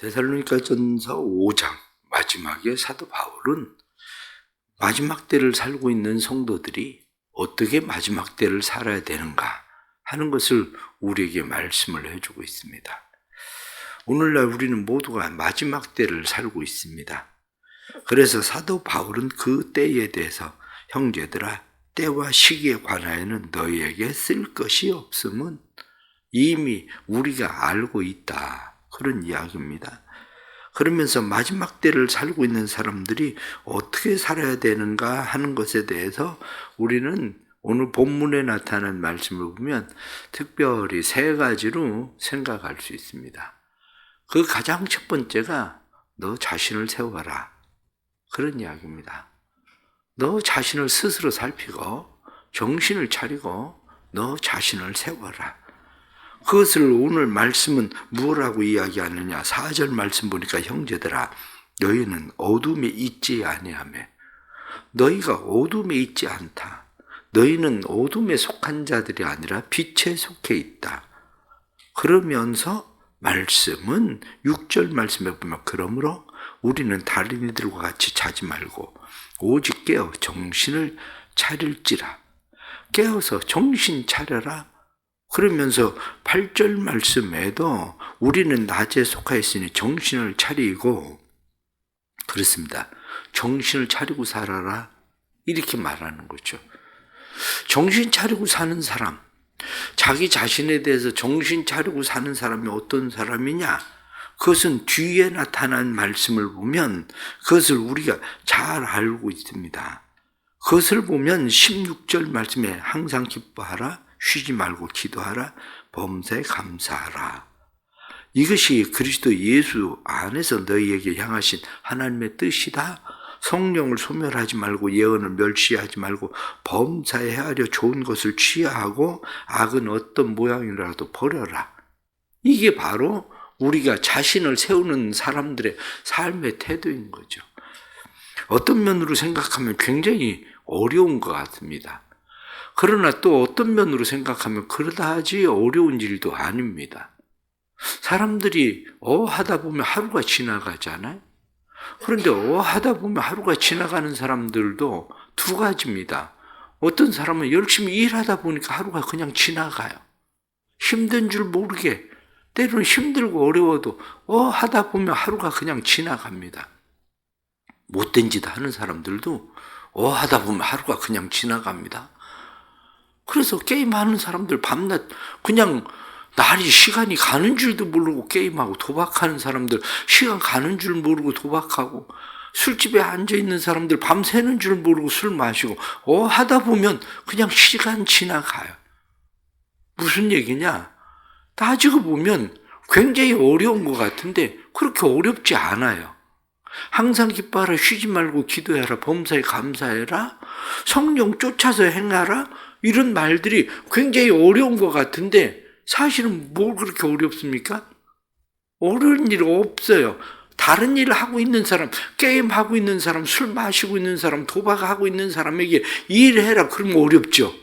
데살로니가전서 5장 마지막에 사도 바울은 마지막 때를 살고 있는 성도들이 어떻게 마지막 때를 살아야 되는가 하는 것을 우리에게 말씀을 해주고 있습니다. 오늘날 우리는 모두가 마지막 때를 살고 있습니다. 그래서 사도 바울은 그 때에 대해서 형제들아, 때와 시기에 관하여는 너희에게 쓸 것이 없음은 이미 우리가 알고 있다. 그런 이야기입니다. 그러면서 마지막 때를 살고 있는 사람들이 어떻게 살아야 되는가 하는 것에 대해서 우리는 오늘 본문에 나타난 말씀을 보면 특별히 세 가지로 생각할 수 있습니다. 그 가장 첫 번째가 너 자신을 세워라. 그런 이야기입니다. 너 자신을 스스로 살피고 정신을 차리고 너 자신을 세워라. 그것을 오늘 말씀은 무엇라고 이야기하느냐. 4절 말씀 보니까 형제들아 너희는 어둠에 있지 아니하며 너희가 어둠에 있지 않다. 너희는 어둠에 속한 자들이 아니라 빛에 속해 있다. 그러면서 말씀은 6절 말씀에 보면 그러므로 우리는 다른 이들과 같이 자지 말고 오직 깨어 정신을 차릴지라. 깨어서 정신 차려라. 그러면서 8절 말씀에도 우리는 낮에 속하 있으니 정신을 차리고 그렇습니다. 정신을 차리고 살아라. 이렇게 말하는 거죠. 정신 차리고 사는 사람, 자기 자신에 대해서 정신 차리고 사는 사람이 어떤 사람이냐? 그것은 뒤에 나타난 말씀을 보면 그것을 우리가 잘 알고 있습니다. 그것을 보면 16절 말씀에 항상 기뻐하라, 쉬지 말고 기도하라, 범사에 감사하라. 이것이 그리스도 예수 안에서 너희에게 향하신 하나님의 뜻이다. 성령을 소멸하지 말고 예언을 멸시하지 말고 범사에 헤아려 좋은 것을 취하고 악은 어떤 모양이라도 버려라. 이게 바로 우리가 자신을 세우는 사람들의 삶의 태도인 거죠. 어떤 면으로 생각하면 굉장히 어려운 것 같습니다. 그러나 또 어떤 면으로 생각하면 그러다지 어려운 일도 아닙니다. 사람들이 하다 보면 하루가 지나가잖아요. 그런데 하다 보면 하루가 지나가는 사람들도 두 가지입니다. 어떤 사람은 열심히 일하다 보니까 하루가 그냥 지나가요. 힘든 줄 모르게 때로는 힘들고 어려워도 하다 보면 하루가 그냥 지나갑니다. 못된 짓 하는 사람들도 하다 보면 하루가 그냥 지나갑니다. 그래서 게임하는 사람들 밤낮 그냥 시간이 가는 줄도 모르고 게임하고 도박하는 사람들 시간 가는 줄 모르고 도박하고 술집에 앉아있는 사람들 밤새는 줄 모르고 술 마시고 하다 보면 그냥 시간 지나가요. 무슨 얘기냐? 따지고 보면 굉장히 어려운 것 같은데 그렇게 어렵지 않아요. 항상 기뻐하라, 쉬지 말고 기도해라, 범사에 감사해라, 성령 쫓아서 행하라. 이런 말들이 굉장히 어려운 것 같은데 사실은 뭘 그렇게 어렵습니까? 어려운 일 없어요. 다른 일을 하고 있는 사람, 게임하고 있는 사람, 술 마시고 있는 사람, 도박하고 있는 사람에게 일해라 그러면 어렵죠.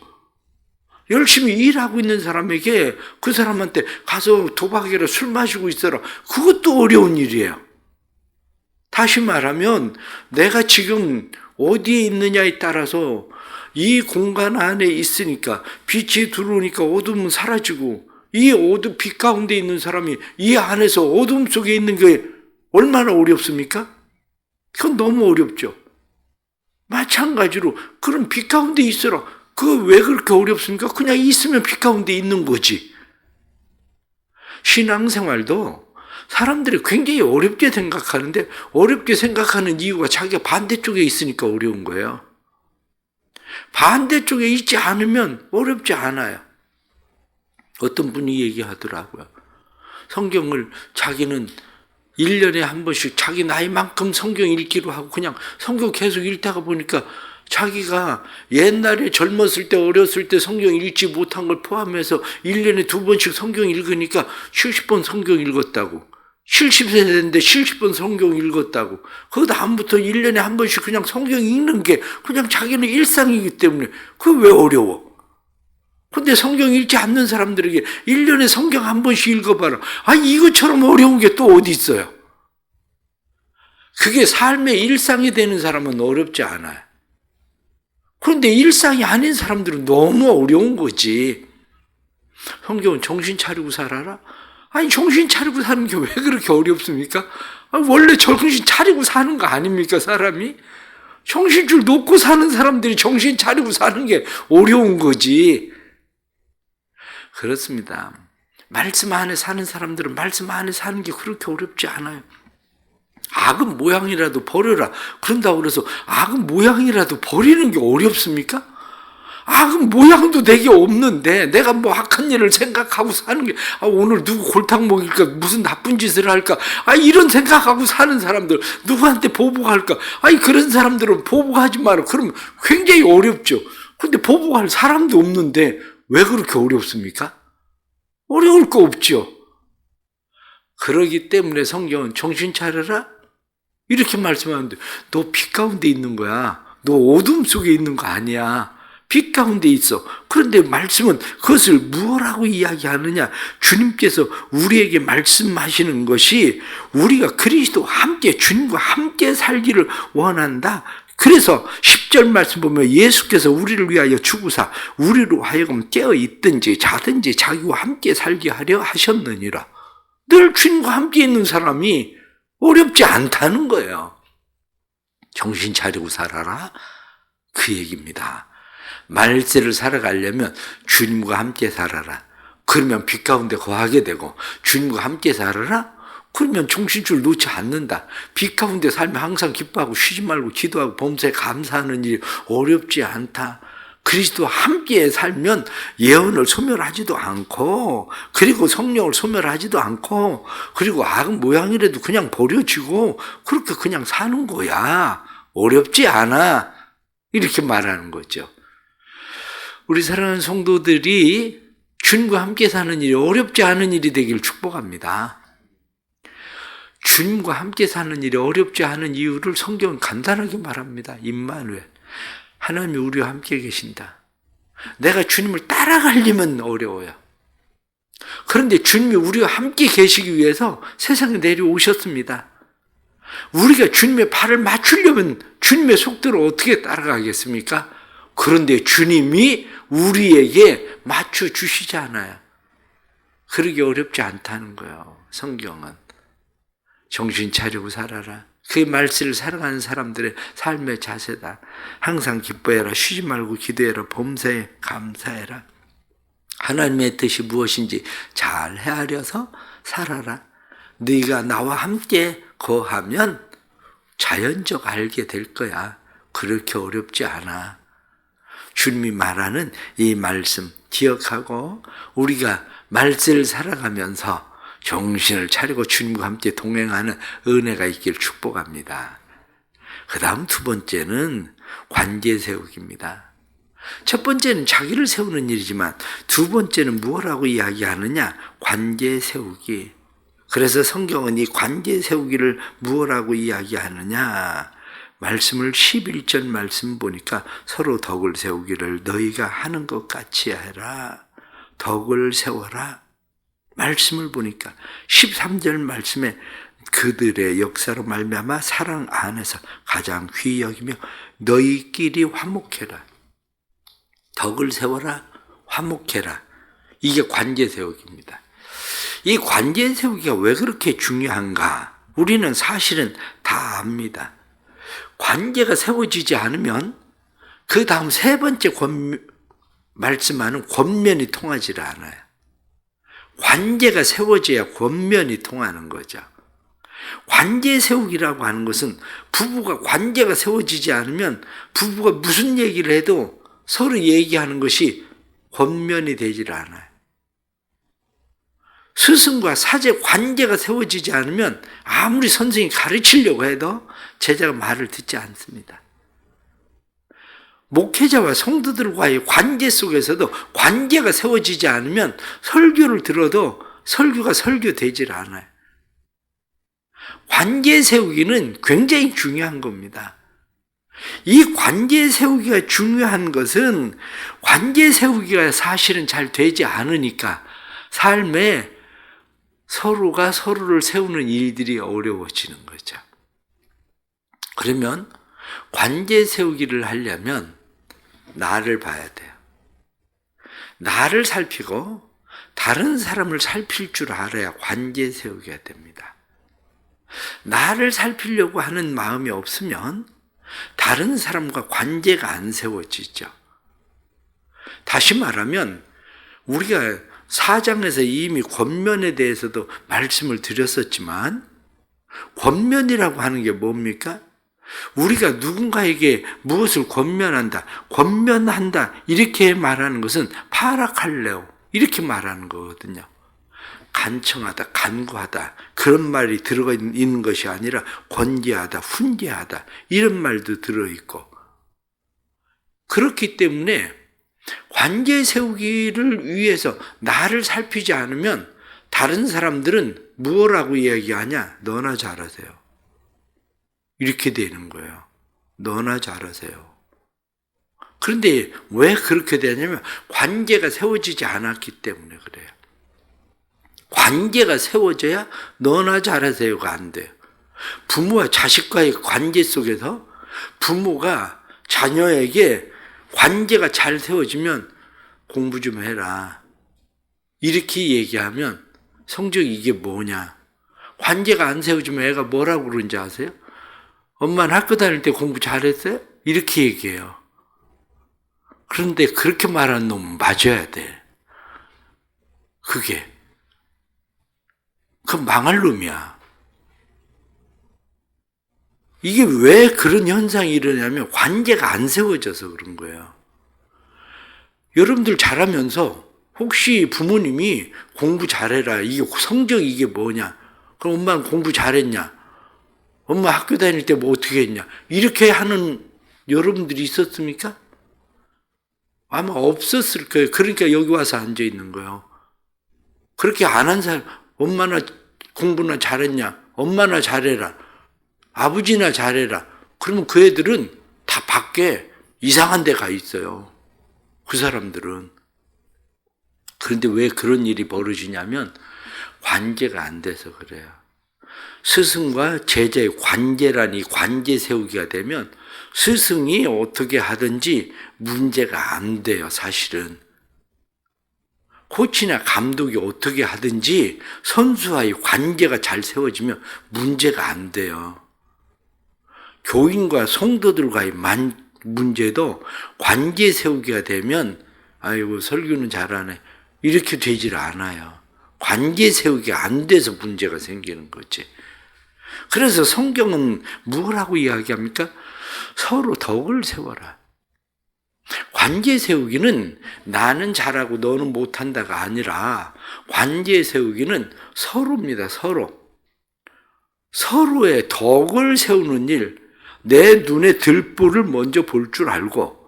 열심히 일하고 있는 사람에게 그 사람한테 가서 도박해라, 술 마시고 있어라. 그것도 어려운 일이에요. 다시 말하면 내가 지금 어디에 있느냐에 따라서 이 공간 안에 있으니까 빛이 들어오니까 어둠은 사라지고 이 어둠 빛 가운데 있는 사람이 이 안에서 어둠 속에 있는 게 얼마나 어렵습니까? 그건 너무 어렵죠. 마찬가지로 그런 빛 가운데 있어라. 그거 왜 그렇게 어렵습니까? 그냥 있으면 빛 가운데 있는 거지. 신앙생활도 사람들이 굉장히 어렵게 생각하는데 어렵게 생각하는 이유가 자기가 반대쪽에 있으니까 어려운 거예요. 반대쪽에 있지 않으면 어렵지 않아요. 어떤 분이 얘기하더라고요. 성경을 자기는 1년에 한 번씩 자기 나이만큼 성경 읽기로 하고 그냥 성경 계속 읽다가 보니까 자기가 옛날에 젊었을 때 어렸을 때 성경 읽지 못한 걸 포함해서 1년에 2번씩 성경 읽으니까 70번 성경 읽었다고. 70세 됐는데 70번 성경 읽었다고. 그 다음부터 1년에 한 번씩 그냥 성경 읽는 게 그냥 자기는 일상이기 때문에 그게 왜 어려워? 근데 성경 읽지 않는 사람들에게 1년에 성경 한 번씩 읽어봐라. 이것처럼 어려운 게 또 어디 있어요? 그게 삶의 일상이 되는 사람은 어렵지 않아요. 그런데 일상이 아닌 사람들은 너무 어려운 거지. 성경은 정신 차리고 살아라? 아니, 정신 차리고 사는 게 왜 그렇게 어렵습니까? 아니, 원래 정신 차리고 사는 거 아닙니까, 사람이? 정신줄 놓고 사는 사람들이 정신 차리고 사는 게 어려운 거지. 그렇습니다. 말씀 안에 사는 사람들은 말씀 안에 사는 게 그렇게 어렵지 않아요. 악은 모양이라도 버려라. 그런다고 그래서 악은 모양이라도 버리는 게 어렵습니까? 악은 모양도 내게 없는데 내가 뭐 악한 일을 생각하고 사는 게 오늘 누구 골탕 먹일까, 무슨 나쁜 짓을 할까, 이런 생각하고 사는 사람들, 누구한테 보복할까, 그런 사람들은 보복하지 마라. 그러면 굉장히 어렵죠. 그런데 보복할 사람도 없는데 왜 그렇게 어렵습니까? 어려울 거 없죠. 그러기 때문에 성경은 정신 차려라 이렇게 말씀하는데, 너 빛 가운데 있는 거야. 너 어둠 속에 있는 거 아니야. 빛 가운데 있어. 그런데 말씀은 그것을 무엇라고 이야기하느냐? 주님께서 우리에게 말씀하시는 것이 우리가 그리스도와 함께, 주님과 함께 살기를 원한다. 그래서 10절 말씀 보면 예수께서 우리를 위하여 죽으사 우리로 하여금 깨어 있든지 자든지 자기와 함께 살게 하려 하셨느니라. 늘 주님과 함께 있는 사람이 어렵지 않다는 거예요. 정신 차리고 살아라, 그 얘기입니다. 말세를 살아가려면 주님과 함께 살아라. 그러면 빛 가운데 거하게 되고, 주님과 함께 살아라? 그러면 정신줄 놓지 않는다. 빛 가운데 살면 항상 기뻐하고 쉬지 말고 기도하고 범사에 감사하는 일이 어렵지 않다. 그리스도와 함께 살면 예언을 소멸하지도 않고, 그리고 성령을 소멸하지도 않고, 그리고 악은 모양이라도 그냥 버려지고 그렇게 그냥 사는 거야. 어렵지 않아. 이렇게 말하는 거죠. 우리 사랑하는 성도들이 주님과 함께 사는 일이 어렵지 않은 일이 되길 축복합니다. 주님과 함께 사는 일이 어렵지 않은 이유를 성경은 간단하게 말합니다. 임마누엘, 하나님이 우리와 함께 계신다. 내가 주님을 따라가려면 어려워요. 그런데 주님이 우리와 함께 계시기 위해서 세상에 내려오셨습니다. 우리가 주님의 발을 맞추려면 주님의 속도를 어떻게 따라가겠습니까? 그런데 주님이 우리에게 맞춰주시잖아요. 그러기 어렵지 않다는 거예요. 성경은. 정신 차리고 살아라. 그 말씀을 살아가는 사람들의 삶의 자세다. 항상 기뻐해라. 쉬지 말고 기도해라. 범사에 감사해라. 하나님의 뜻이 무엇인지 잘 헤아려서 살아라. 네가 나와 함께 거하면 자연적 알게 될 거야. 그렇게 어렵지 않아. 주님이 말하는 이 말씀 기억하고 우리가 말씀을 살아가면서 정신을 차리고 주님과 함께 동행하는 은혜가 있기를 축복합니다. 그 다음 두 번째는 관계 세우기입니다. 첫 번째는 자기를 세우는 일이지만 두 번째는 무엇라고 이야기하느냐? 관계 세우기. 그래서 성경은 이 관계 세우기를 무엇라고 이야기하느냐? 말씀을 11절 말씀 보니까 서로 덕을 세우기를 너희가 하는 것 같이 해라. 덕을 세워라. 말씀을 보니까 13절 말씀에 그들의 역사로 말미암아 사랑 안에서 가장 귀히 여기며 너희끼리 화목해라. 덕을 세워라. 화목해라. 이게 관계 세우기입니다. 이 관계 세우기가 왜 그렇게 중요한가? 우리는 사실은 다 압니다. 관계가 세워지지 않으면 그 다음 세 번째 말씀하는 권면이 통하지 않아요. 관계가 세워져야 권면이 통하는 거죠. 관계 세우기라고 하는 것은 부부가 관계가 세워지지 않으면 부부가 무슨 얘기를 해도 서로 얘기하는 것이 권면이 되질 않아요. 스승과 사제 관계가 세워지지 않으면 아무리 선생이 가르치려고 해도 제자가 말을 듣지 않습니다. 목회자와 성도들과의 관계 속에서도 관계가 세워지지 않으면 설교를 들어도 설교가 설교되질 않아요. 관계 세우기는 굉장히 중요한 겁니다. 이 관계 세우기가 중요한 것은 관계 세우기가 사실은 잘 되지 않으니까 삶에 서로가 서로를 세우는 일들이 어려워지는 거죠. 그러면 관계 세우기를 하려면 나를 봐야 돼요. 나를 살피고 다른 사람을 살필 줄 알아야 관계 세우기가 됩니다. 나를 살피려고 하는 마음이 없으면 다른 사람과 관계가 안 세워지죠. 다시 말하면 우리가 4장에서 이미 권면에 대해서도 말씀을 드렸었지만, 권면이라고 하는 게 뭡니까? 우리가 누군가에게 무엇을 권면한다 이렇게 말하는 것은 파라칼레오 이렇게 말하는 거거든요. 간청하다, 간구하다 그런 말이 들어가 있는 것이 아니라 권계하다, 훈계하다 이런 말도 들어있고, 그렇기 때문에 관계 세우기를 위해서 나를 살피지 않으면 다른 사람들은 무엇라고 이야기하냐? 너나 잘하세요. 이렇게 되는 거예요. 너나 잘하세요. 그런데 왜 그렇게 되냐면 관계가 세워지지 않았기 때문에 그래요. 관계가 세워져야 너나 잘하세요가 안 돼요. 부모와 자식과의 관계 속에서 부모가 자녀에게 관계가 잘 세워지면 공부 좀 해라 이렇게 얘기하면 성적이 이게 뭐냐? 관계가 안 세워지면 애가 뭐라고 그러는지 아세요? 엄마는 학교 다닐 때 공부 잘했어요? 이렇게 얘기해요. 그런데 그렇게 말하는 놈은 맞아야 돼. 그 망할 놈이야. 이게 왜 그런 현상이 일어나냐면 관계가 안 세워져서 그런 거예요. 여러분들 잘하면서 혹시 부모님이 공부 잘해라, 이게 성적이 이게 뭐냐? 그럼 엄마는 공부 잘했냐? 엄마 학교 다닐 때 뭐 어떻게 했냐? 이렇게 하는 여러분들이 있었습니까? 아마 없었을 거예요. 그러니까 여기 와서 앉아 있는 거예요. 그렇게 안 한 사람, 엄마나 공부나 잘했냐? 엄마나 잘해라. 아버지나 잘해라. 그러면 그 애들은 다 밖에 이상한 데 가 있어요. 그 사람들은. 그런데 왜 그런 일이 벌어지냐면 관계가 안 돼서 그래요. 스승과 제자의 관계라니 관계 세우기가 되면 스승이 어떻게 하든지 문제가 안 돼요, 사실은. 코치나 감독이 어떻게 하든지 선수와의 관계가 잘 세워지면 문제가 안 돼요. 교인과 성도들과의 문제도 관계 세우기가 되면 아이고 설교는 잘하네 이렇게 되질 않아요. 관계 세우기가 안 돼서 문제가 생기는 거지. 그래서 성경은 뭐라고 이야기합니까? 서로 덕을 세워라. 관계 세우기는 나는 잘하고 너는 못한다가 아니라 관계 세우기는 서로입니다. 서로의 덕을 세우는 일, 내 눈에 들보를 먼저 볼 줄 알고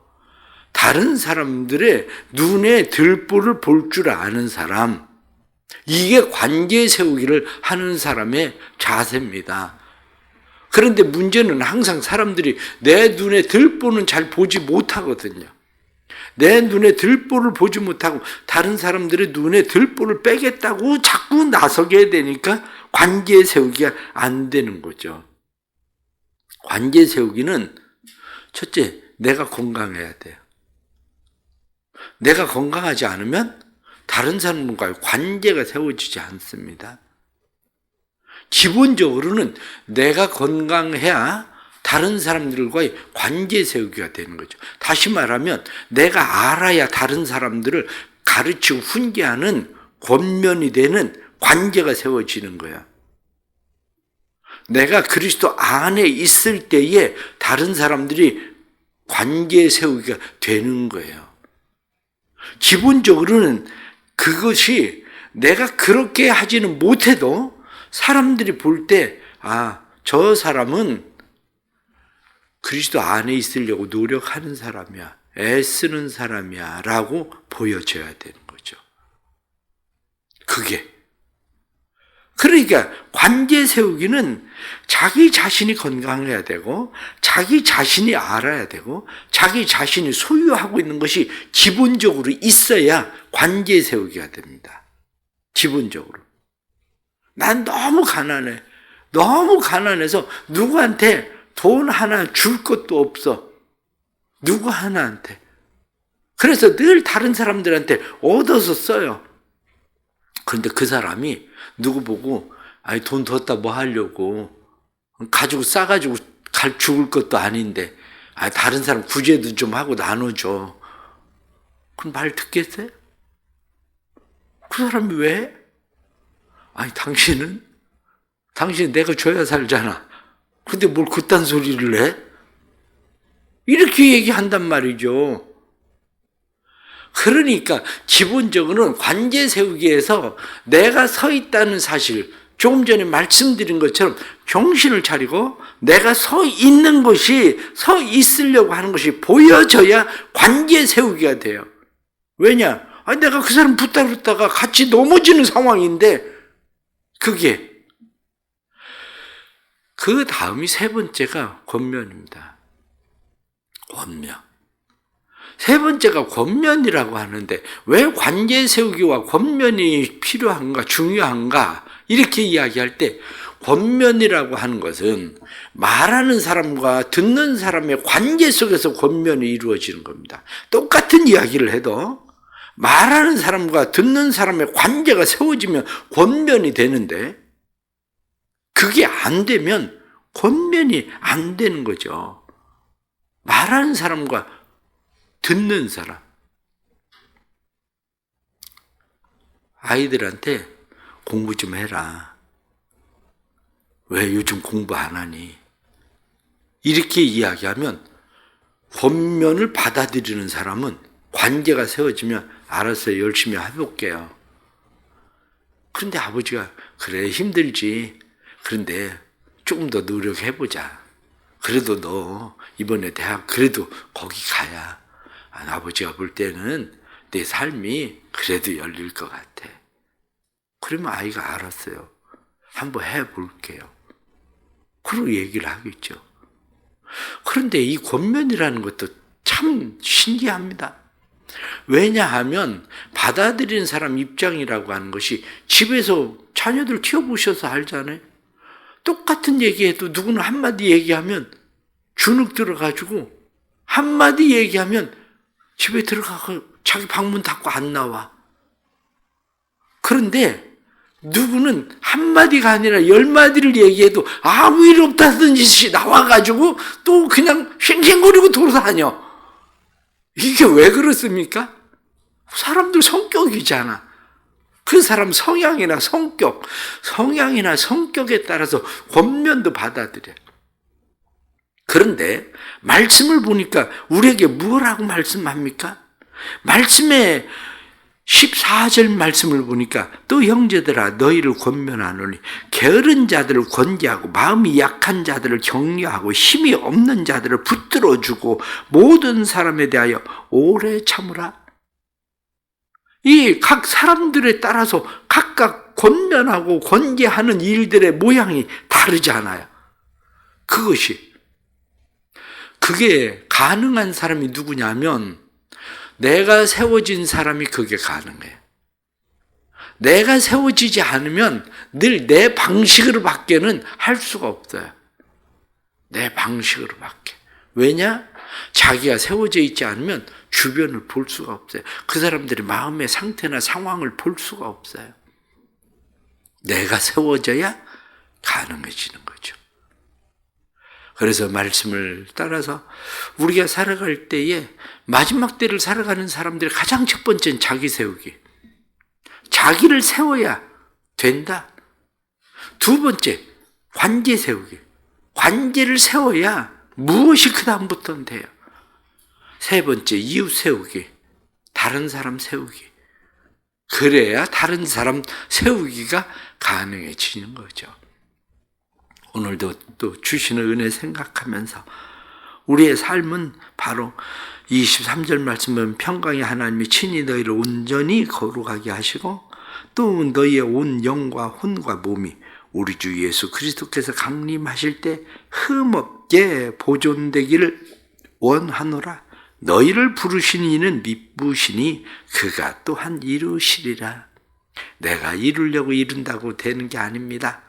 다른 사람들의 눈에 들보를 볼 줄 아는 사람, 이게 관계 세우기를 하는 사람의 자세입니다. 그런데 문제는 항상 사람들이 내 눈에 들보는 잘 보지 못하거든요. 내 눈에 들보를 보지 못하고 다른 사람들의 눈에 들보를 빼겠다고 자꾸 나서게 되니까 관계 세우기가 안 되는 거죠. 관계 세우기는 첫째, 내가 건강해야 돼요. 내가 건강하지 않으면 다른 사람과의 관계가 세워지지 않습니다. 기본적으로는 내가 건강해야 다른 사람들과의 관계 세우기가 되는 거죠. 다시 말하면 내가 알아야 다른 사람들을 가르치고 훈계하는 권면이 되는 관계가 세워지는 거야. 내가 그리스도 안에 있을 때에 다른 사람들이 관계 세우기가 되는 거예요. 기본적으로는 그것이 내가 그렇게 하지는 못해도 사람들이 볼 때, 저 사람은 그리스도 안에 있으려고 노력하는 사람이야, 애쓰는 사람이야 라고 보여져야 되는 거죠. 그러니까 관계 세우기는 자기 자신이 건강해야 되고 자기 자신이 알아야 되고 자기 자신이 소유하고 있는 것이 기본적으로 있어야 관계 세우기가 됩니다. 기본적으로. 난 너무 가난해. 너무 가난해서 누구한테 돈 하나 줄 것도 없어. 누구 하나한테. 그래서 늘 다른 사람들한테 얻어서 써요. 그런데 그 사람이 누구 보고 아니 돈 뒀다 뭐 하려고 가지고 싸가지고 죽을 것도 아닌데 다른 사람 구제도 좀 하고 나눠줘. 그럼 말 듣겠어요? 그 사람이 왜? 아니 당신은 내가 줘야 살잖아. 근데 뭘 그딴 소리를 해? 이렇게 얘기한단 말이죠. 그러니까 기본적으로는 관계 세우기에서 내가 서 있다는 사실, 조금 전에 말씀드린 것처럼 정신을 차리고 내가 서 있는 것이, 서 있으려고 하는 것이 보여져야 관계 세우기가 돼요. 왜냐? 내가 그 사람 붙들었다가 같이 넘어지는 상황인데, 그 다음이 세 번째가 권면입니다. 권면. 세 번째가 권면이라고 하는데 왜 관계 세우기와 권면이 필요한가, 중요한가 이렇게 이야기할 때 권면이라고 하는 것은 말하는 사람과 듣는 사람의 관계 속에서 권면이 이루어지는 겁니다. 똑같은 이야기를 해도 말하는 사람과 듣는 사람의 관계가 세워지면 권면이 되는데 그게 안 되면 권면이 안 되는 거죠. 말하는 사람과 듣는 사람. 아이들한테 공부 좀 해라. 왜 요즘 공부 안 하니? 이렇게 이야기하면 권면을 받아들이는 사람은 관계가 세워지면 알았어요. 열심히 해볼게요. 그런데 아버지가 그래 힘들지. 그런데 조금 더 노력해보자. 그래도 너 이번에 대학 그래도 거기 가야 아버지가 볼 때는 내 삶이 그래도 열릴 것 같아. 그러면 아이가 알았어요. 한번 해볼게요. 그리고 얘기를 하겠죠. 그런데 이 권면이라는 것도 참 신기합니다. 왜냐하면 받아들이는 사람 입장이라고 하는 것이 집에서 자녀들 키워보셔서 알잖아요. 똑같은 얘기해도 누구는 한마디 얘기하면 주눅 들어가지고 한마디 얘기하면 집에 들어가고 자기 방문 닫고 안 나와. 그런데 누구는 한마디가 아니라 10마디를 얘기해도 아무 일 없다는 짓이 나와가지고 또 그냥 쉥쉥거리고 돌아다녀. 이게 왜 그렇습니까? 사람들 성격이잖아. 그 사람 성향이나 성격에 따라서 권면도 받아들여. 그런데 말씀을 보니까 우리에게 뭐라고 말씀합니까? 말씀에 14절 말씀을 보니까 또 형제들아 너희를 권면하노니 게으른 자들을 권계하고 마음이 약한 자들을 격려하고 힘이 없는 자들을 붙들어주고 모든 사람에 대하여 오래 참으라. 이 각 사람들에 따라서 각각 권면하고 권계하는 일들의 모양이 다르잖아요. 그게 가능한 사람이 누구냐면 내가 세워진 사람이 그게 가능해요. 내가 세워지지 않으면 늘 내 방식으로 밖에는 할 수가 없어요. 내 방식으로 밖에. 왜냐? 자기가 세워져 있지 않으면 주변을 볼 수가 없어요. 그 사람들의 마음의 상태나 상황을 볼 수가 없어요. 내가 세워져야 가능해지는 거죠. 그래서 말씀을 따라서 우리가 살아갈 때에 마지막 때를 살아가는 사람들의 가장 첫 번째는 자기 세우기. 자기를 세워야 된다. 두 번째, 관계 세우기. 관계를 세워야 무엇이 그 다음부터는 돼요. 세 번째, 이웃 세우기. 다른 사람 세우기. 그래야 다른 사람 세우기가 가능해지는 거죠. 오늘도 또 주시는 은혜 생각하면서 우리의 삶은 바로 23절 말씀 보면 평강의 하나님이 친히 너희를 온전히 거룩하게 하시고 또 너희의 온 영과 혼과 몸이 우리 주 예수 그리스도께서 강림하실 때 흠없게 보존되기를 원하노라. 너희를 부르신 이는 미쁘시니 그가 또한 이루시리라. 내가 이루려고 이룬다고 되는 게 아닙니다.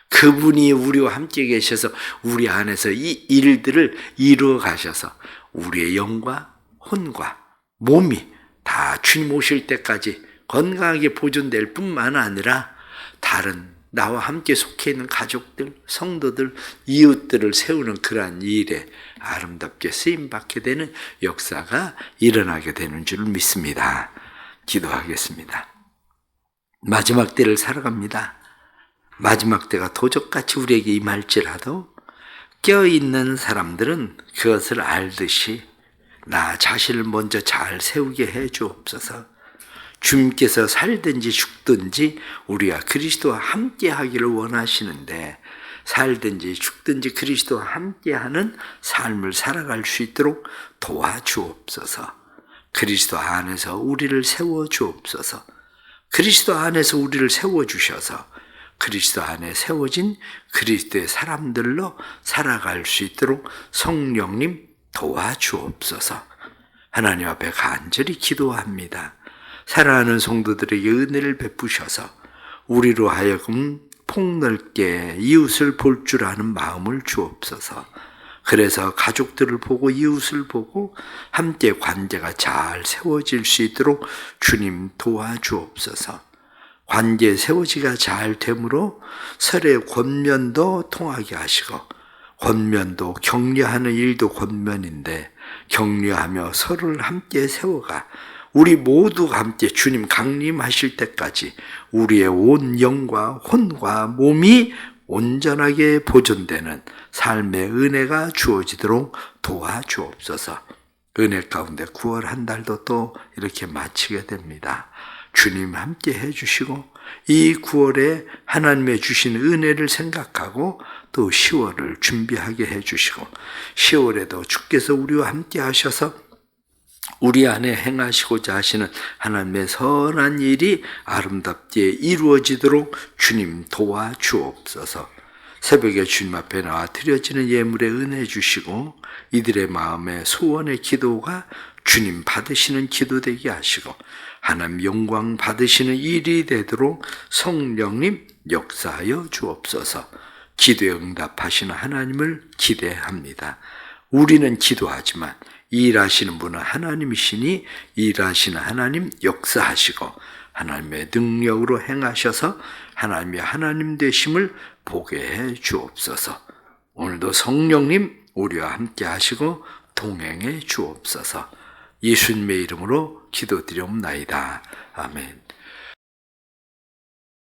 그분이 우리와 함께 계셔서 우리 안에서 이 일들을 이루어 가셔서 우리의 영과 혼과 몸이 다 주님 오실 때까지 건강하게 보존될 뿐만 아니라 다른 나와 함께 속해 있는 가족들, 성도들, 이웃들을 세우는 그러한 일에 아름답게 쓰임받게 되는 역사가 일어나게 되는 줄 믿습니다. 기도하겠습니다. 마지막 때를 살아갑니다. 마지막 때가 도적같이 우리에게 임할지라도 깨어있는 사람들은 그것을 알듯이 나 자신을 먼저 잘 세우게 해 주옵소서. 주님께서 살든지 죽든지 우리가 그리스도와 함께 하기를 원하시는데 살든지 죽든지 그리스도와 함께하는 삶을 살아갈 수 있도록 도와주옵소서. 그리스도 안에서 우리를 세워주옵소서. 그리스도 안에서 우리를 세워주셔서 그리스도 안에 세워진 그리스도의 사람들로 살아갈 수 있도록 성령님 도와주옵소서. 하나님 앞에 간절히 기도합니다. 사랑하는 성도들에게 은혜를 베푸셔서 우리로 하여금 폭넓게 이웃을 볼 줄 아는 마음을 주옵소서. 그래서 가족들을 보고 이웃을 보고 함께 관계가 잘 세워질 수 있도록 주님 도와주옵소서. 관계 세워지가 잘 되므로 서로의 권면도 통하게 하시고 권면도 격려하는 일도 권면인데 격려하며 서로를 함께 세워가 우리 모두가 함께 주님 강림하실 때까지 우리의 온 영과 혼과 몸이 온전하게 보존되는 삶의 은혜가 주어지도록 도와주옵소서. 은혜 가운데 9월 한 달도 또 이렇게 마치게 됩니다. 주님 함께 해주시고 이 9월에 하나님의 주신 은혜를 생각하고 또 10월을 준비하게 해주시고 10월에도 주께서 우리와 함께 하셔서 우리 안에 행하시고자 하시는 하나님의 선한 일이 아름답게 이루어지도록 주님 도와주옵소서. 새벽에 주님 앞에 나와 드려지는 예물에 은혜 주시고 이들의 마음에 소원의 기도가 주님 받으시는 기도 되게 하시고 하나님 영광 받으시는 일이 되도록 성령님 역사하여 주옵소서. 기도에 응답하시는 하나님을 기대합니다. 우리는 기도하지만 일하시는 분은 하나님이시니 일하시는 하나님 역사하시고 하나님의 능력으로 행하셔서 하나님의 하나님 되심을 보게 해 주옵소서. 오늘도 성령님 우리와 함께 하시고 동행해 주옵소서. 예수님의 이름으로 기도드리옵나이다. 아멘.